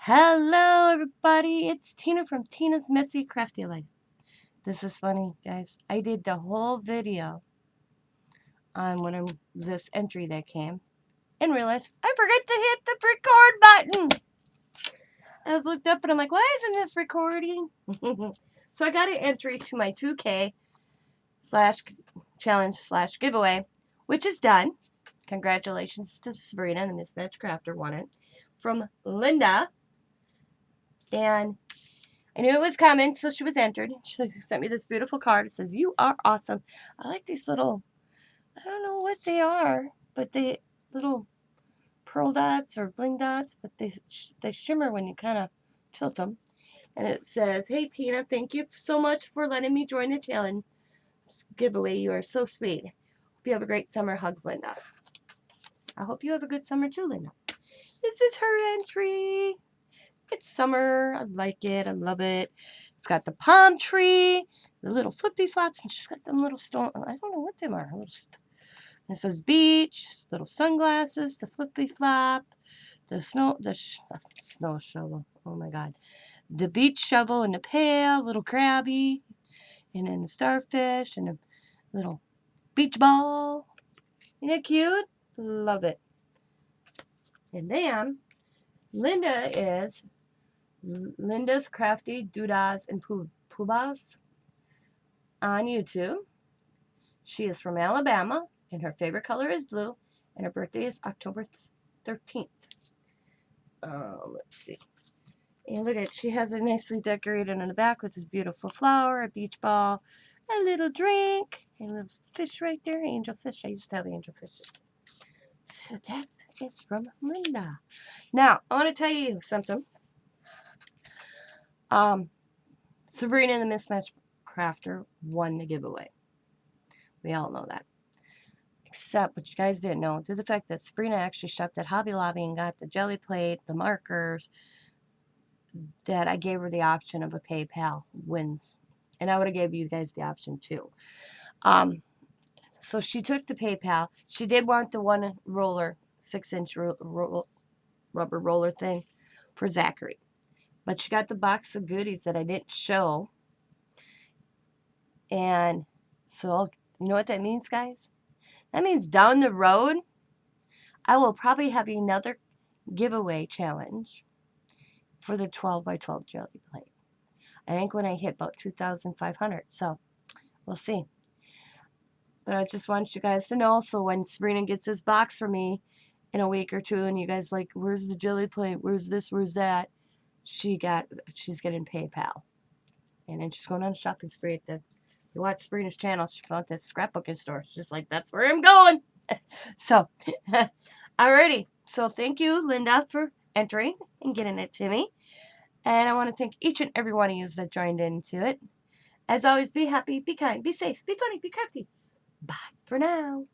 Hello, everybody. It's Tina from Tina's Messy Crafty Life. This is funny, guys. I did the whole video on this entry that came and realized I forgot to hit the record button. I was looked up and I'm like, why isn't this recording? So I got an entry to my 2K slash challenge slash giveaway, which is done. Congratulations to Sabrina, the Mismatch Crafter, won it from Lynda. And I knew it was coming, so she was entered. She sent me this beautiful card. It says, "You are awesome." I like these little, I don't know what they are, but they little pearl dots or bling dots, but they shimmer when you kind of tilt them. And it says, "Hey Tina, thank you so much for letting me join the challenge giveaway. You are so sweet. Hope you have a great summer. Hugs, Lynda." I hope you have a good summer too, Lynda. This is her entry. It's summer. I like it. I love it. It's got the palm tree, the little flippy flops, and she's got them little stone. I don't know what them are. It says beach, little sunglasses, the flippy flop, the snow shovel. Oh my God. The beach shovel and the pail, little crabby, and then the starfish and a little beach ball. Isn't it cute? Love it. And then Lynda is Lynda's Crafty, Doodas, and Poopas on YouTube. She is from Alabama, and her favorite color is blue, and her birthday is October 13th. Let's see. And look at it. She has it nicely decorated on the back with this beautiful flower, a beach ball, a little drink, and a little fish right there. Angel fish. I used to have angel fishes. So that is from Lynda. Now, I want to tell you something. Sabrina the Mismatch Crafter won the giveaway. We all know that. Except what you guys didn't know, due to the fact that Sabrina actually shopped at Hobby Lobby and got the jelly plate, the markers, that I gave her the option of a PayPal wins. And I would have gave you guys the option too. So she took the PayPal. She did want the one roller, 6-inch rubber roller thing for Zachary. But she got the box of goodies that I didn't show. And so, you know what that means, guys? That means down the road, I will probably have another giveaway challenge for the 12 by 12 jelly plate. I think when I hit about 2,500. So, we'll see. But I just want you guys to know, so when Sabrina gets this box for me in a week or two, and you guys like, where's the jelly plate? Where's this? Where's that? She's getting PayPal. And then she's going on a shopping spree at the... You watch Sabrina's channel, she found this scrapbooking store. She's just like, that's where I'm going. So, alrighty. So, thank you, Lynda, for entering and getting it to me. And I want to thank each and every one of you that joined into it. As always, be happy, be kind, be safe, be funny, be crafty. Bye for now.